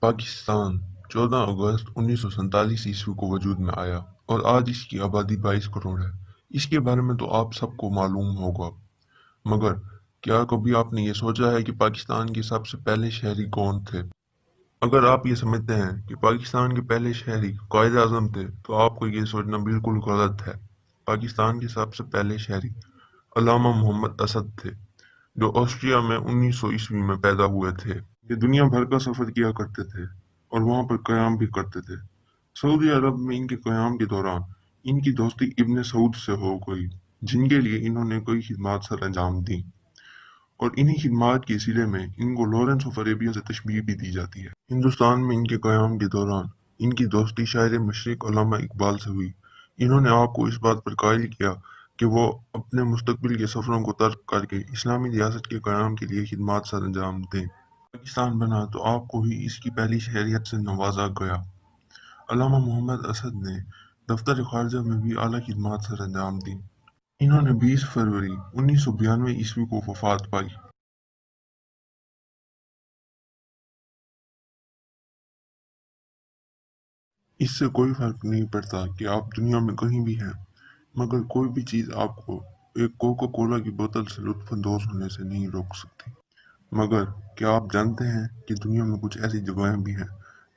पाकिस्तान 14 अगस्त 1947 ईस्वी को वजूद में आया और आज इसकी आबादी 22 करोड़ है। इसके बारे में तो आप सबको मालूम होगा, मगर क्या कभी आपने ये सोचा है कि पाकिस्तान के सबसे पहले शहरी कौन थे? अगर आप ये समझते हैं कि पाकिस्तान के पहले शहरी कायद आजम थे, तो आपको ये सोचना बिल्कुल गलत है। पाकिस्तान के सबसे पहले शहरी अल्लामा मोहम्मद असद थे, जो ऑस्ट्रिया में 1900 ईस्वी में पैदा हुए थे। ये दुनिया भर का सफर किया करते थे और वहां पर कयाम भी करते थे। सऊदी अरब में इनके कयाम के दौरान इनकी दोस्ती इब्न सऊद से हो गई, जिनके लिए इन्होंने कई खिदमात सर अंजाम दी, और इन्हीं खिदमात के सिले में इनको लॉरेंस ऑफ अरेबिया से तशबीह भी दी जाती है। हिंदुस्तान में इनके कयाम के दौरान इनकी दोस्ती शायर मशरिक अल्लामा इकबाल से हुई। इन्होंने आपको इस बात पर कायल किया कि वो अपने मुस्तकबिल के सफरों को तर्क करके इस्लामी रियासत के कयाम के लिए खिदमात सर अंजाम दें। पाकिस्तान बना तो आपको ही इसकी पहली शहरियत से नवाजा गया। अल्लामा मोहम्मद असद ने दफ्तर खारजा में भी आला खिदमात सर अंजाम दी। इन्होंने 20 फरवरी 1992 ईस्वी को वफात पाई। इससे कोई फर्क नहीं पड़ता कि आप दुनिया में कहीं भी हैं, मगर कोई भी चीज़ आपको एक कोका कोला की बोतल से लुत्फानंदोज होने से नहीं रोक सकती। मगर क्या आप जानते हैं कि दुनिया में कुछ ऐसी जगहें भी हैं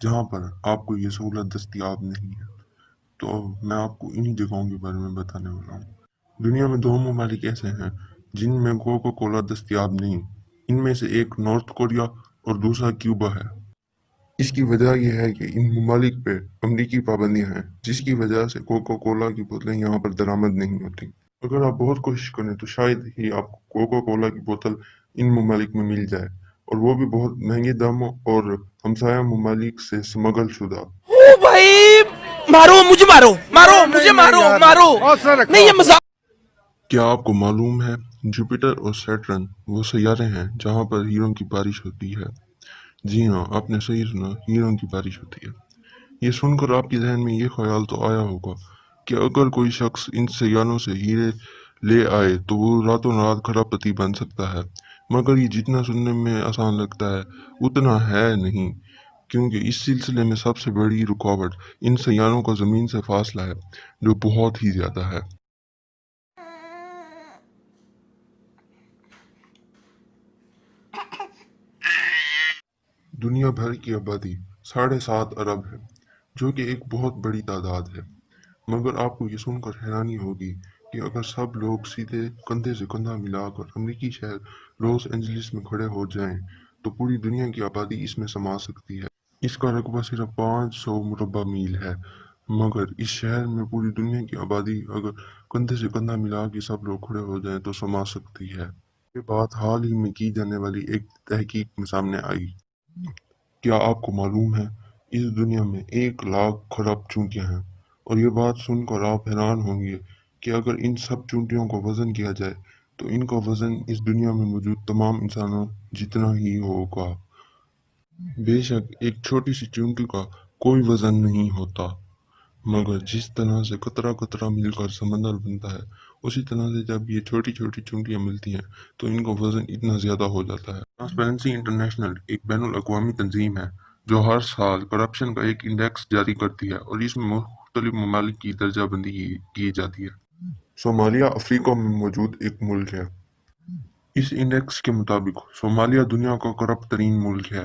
जहां पर आपको ये सहूलत दस्तयाब नहीं है? तो मैं आपको इन्हीं जगहों के बारे में बताने वाला हूँ। दुनिया में दो ममालिक ऐसे हैं जिनमें कोका कोला दस्तयाब नहीं। इनमें से एक नॉर्थ कोरिया और दूसरा क्यूबा है। इसकी वजह यह है कि इन ममालिक पे अमरीकी पाबंदियां हैं, जिसकी वजह से कोका कोला की बोतलें यहाँ पर दरामद नहीं होती। अगर आप बहुत कोशिश करें तो शायद ही आपको कोका कोला की बोतल इन ममालिक में मिल जाए, और वो भी बहुत महंगे दामों और हमसाया ममालिक से स्मगल शुदा। ओ भाई, मारो मुझे, मारो मारो मुझे, मारो मारो, नहीं ये मजाक। क्या आपको मालूम है, जुपिटर और सैटर्न वो सैयारे हैं जहाँ पर हीरों की बारिश होती है? जी हाँ, आपने सही सुना, हीरों की बारिश होती है। ये सुनकर आपके जहन में ये ख्याल तो आया होगा कि अगर कोई शख्स इन सैयारों से हीरे ले आए तो वो रातों रात खरबपति बन सकता है। मगर ये जितना सुनने में आसान लगता है उतना है नहीं, क्योंकि इस सिलसिले में सबसे बड़ी रुकावट इन सैयारों का ज़मीन से फासला है, जो बहुत ही ज़्यादा है। दुनिया भर की आबादी 7.5 अरब है, जो कि एक बहुत बड़ी तादाद है। मगर आपको ये सुनकर हैरानी होगी कि अगर सब लोग सीधे कंधे से कंधा मिलाकर अमेरिकी शहर लॉस एंजलिस में खड़े हो जाएं, तो पूरी दुनिया की आबादी इसमें समा सकती है। इसका रकबा सिर्फ 500 मुरबा मील है, मगर इस शहर में पूरी दुनिया की आबादी अगर कंधे से कंधा मिला के सब लोग खड़े हो जाएं तो समा सकती है। ये बात हाल ही में की जाने वाली एक तहकीक में सामने आई। क्या आपको मालूम है, इस दुनिया में 1 लाख खरब चूंटियां हैं, और ये बात सुनकर आप हैरान होंगे कि अगर इन सब चूंटियों का वजन किया जाए तो इनका वजन इस दुनिया में मौजूद तमाम इंसानों जितना ही होगा। बेशक एक छोटी सी चूंटी का कोई वजन नहीं होता, मगर जिस तरह से कतरा कतरा मिलकर समंदर बनता है, उसी तरह से जब ये छोटी छोटी चूंटियां मिलती हैं तो इनका वजन इतना ज्यादा हो जाता है। ट्रांसपेरेंसी इंटरनेशनल एक बैनुल अक़वामी तंजीम है जो हर साल करप्शन का एक इंडेक्स जारी करती है, और इसमें मुख्तलिफ ममालिक की दर्जाबंदी की जाती है। सोमालिया अफ्रीका में मौजूद एक मुल्क है। इस इंडेक्स के मुताबिक सोमालिया दुनिया का करप्ट तरीन मुल्क है।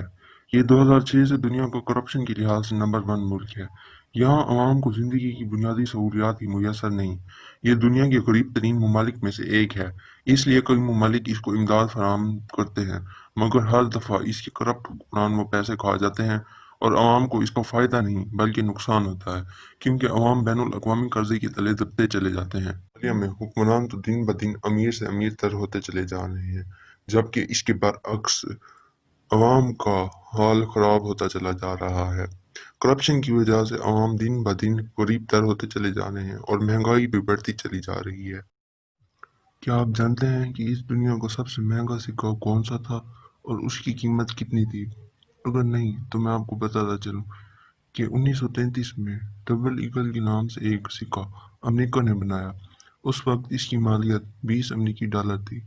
ये 2006 से दुनिया का करप्शन के लिहाज से नंबर 1 मुल्क है। यहाँ अवाम को जिंदगी की बुनियादी सहूलियात ही मुयसर नहीं। ये दुनिया के करीब तरीन ममालिक में से एक है, इसलिए कई ममालिक इसको इमदाद फराहम करते हैं, मगर हर दफ़ा इसके करप्ट हुक्मरान वो पैसे खा जाते हैं और अवाम को इसका फ़ायदा नहीं बल्कि नुकसान होता है, क्योंकि अवाम बैनुल अक़वामी कर्जे के तले दबते चले जाते हैं। सोमालिया में हुक्मरान तो दिन ब दिन अमीर से अमीर तर होते चले जा रहे हैं, जबकि इसके बरअक्स अवाम का हाल खराब होता चला जा रहा है। करप्शन की वजह से अवाम दिन ब दिन गरीब तर होते चले जा रहे हैं और महंगाई भी बढ़ती चली जा रही है। क्या आप जानते हैं कि इस दुनिया का सबसे महंगा सिक्का कौन सा था और उसकी कीमत कितनी थी? अगर नहीं तो मैं आपको बताता चलूं कि 1933 में डबल ईगल के नाम से एक सिक्का अमेरिका ने बनाया। उस वक्त इसकी मालियत 20 अमेरिकी डॉलर थी।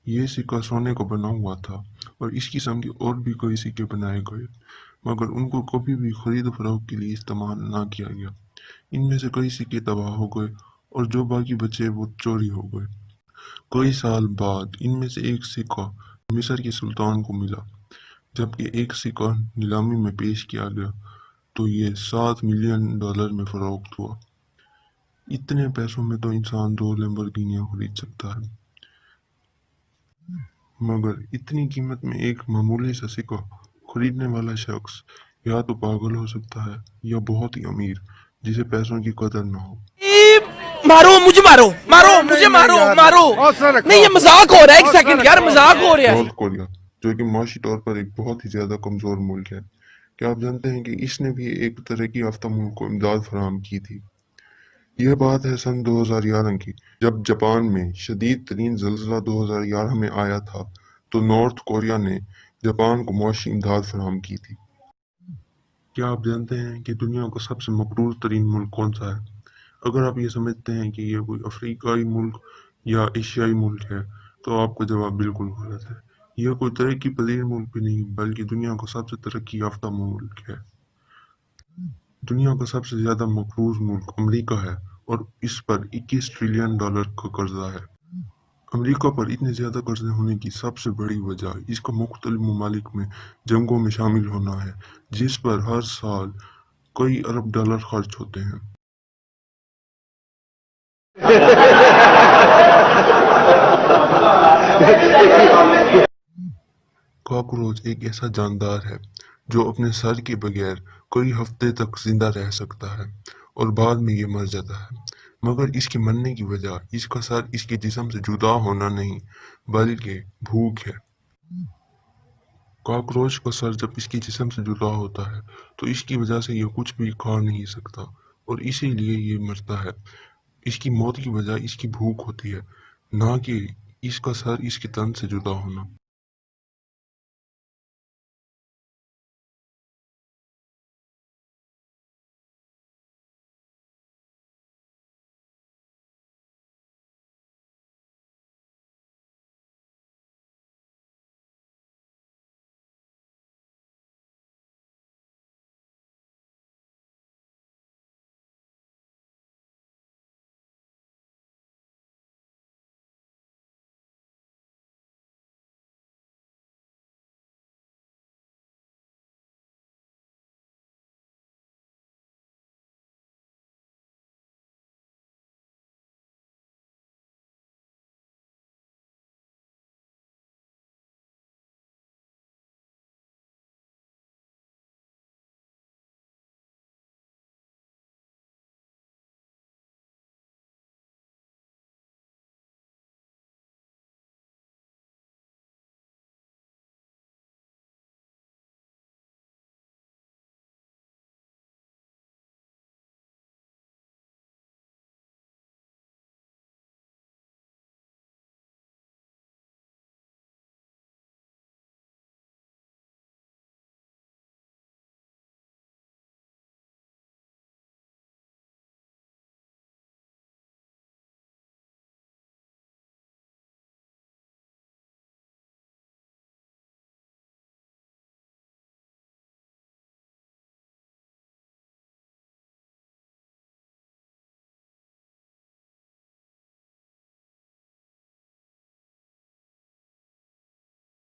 ये सिक्का सोने का बना हुआ था और इस किस्म के और भी कई सिक्के बनाए गए, मगर उनको कभी भी खरीद फरोख्त के लिए इस्तेमाल ना किया गया। इनमें से कई सिक्के तबाह हो गए और जो बाकी बचे वो चोरी हो गए। कई साल बाद इनमें से एक सिक्का मिस्र के सुल्तान को मिला। जबकि एक सिक्का नीलामी में पेश किया गया तो ये $7 मिलियन में फरोख्त हुआ। इतने पैसों में तो इंसान 2 लैम्बोर्गिनियां खरीद सकता है, मगर इतनी कीमत में एक मामूली सा सिक्का खरीदने वाला शख्स या तो पागल हो सकता है या बहुत ही अमीर जिसे पैसों की कदर ना हो। मारो मुझे, मारो मारो मुझे, मारो मारो। नहीं ये मजाक हो रहा है, एक सेकंड यार, मजाक हो रहा है। नॉर्थ कोरिया, जो कि माशी तौर पर एक बहुत ही ज्यादा कमजोर मुल्क है, क्या आप जानते हैं कि इसने भी एक तरक्की याफ्ता मुल्क को इमदाद फराहम की थी? यह बात है सन 2011 की, जब जापान में शदीद तरीन ज़ल्ज़ला 2011 में आया था तो नॉर्थ कोरिया ने जापान को मुआशी इमदाद फराहम की थी। क्या आप जानते हैं कि दुनिया का सबसे मकरूज़ तरीन मुल्क कौन सा है? अगर आप ये समझते हैं कि यह कोई अफ्रीकाई मुल्क या एशियाई मुल्क है तो आपका जवाब बिल्कुल गलत है। यह कोई तरक्की पजीर मुल्क भी नहीं बल्कि दुनिया का सबसे तरक्की याफ्ता मुल्क है। दुनिया का सबसे ज्यादा मकरूज मुल्क अमेरिका है और इस पर $21 ट्रिलियन का कर्जा है। अमेरिका पर इतने ज्यादा कर्जे होने की सबसे बड़ी वजह इसका मुख्तलिफ ममालिक में जंगों में शामिल होना है, जिस पर हर साल कई अरब डॉलर खर्च होते हैं। कॉकरोच एक ऐसा जानदार है जो अपने सर के बगैर कई हफ्ते तक जिंदा रह सकता है और बाद में ये मर जाता है, मगर इसके मरने की वजह इसका सर इसके जिस्म से जुदा होना नहीं बल्कि भूख है। कॉकरोच का सर जब इसके जिस्म से जुदा होता है तो इसकी वजह से ये कुछ भी खा नहीं सकता और इसीलिए ये मरता है। इसकी मौत की वजह इसकी भूख होती है, ना कि इसका सर इसके तन से जुदा होना।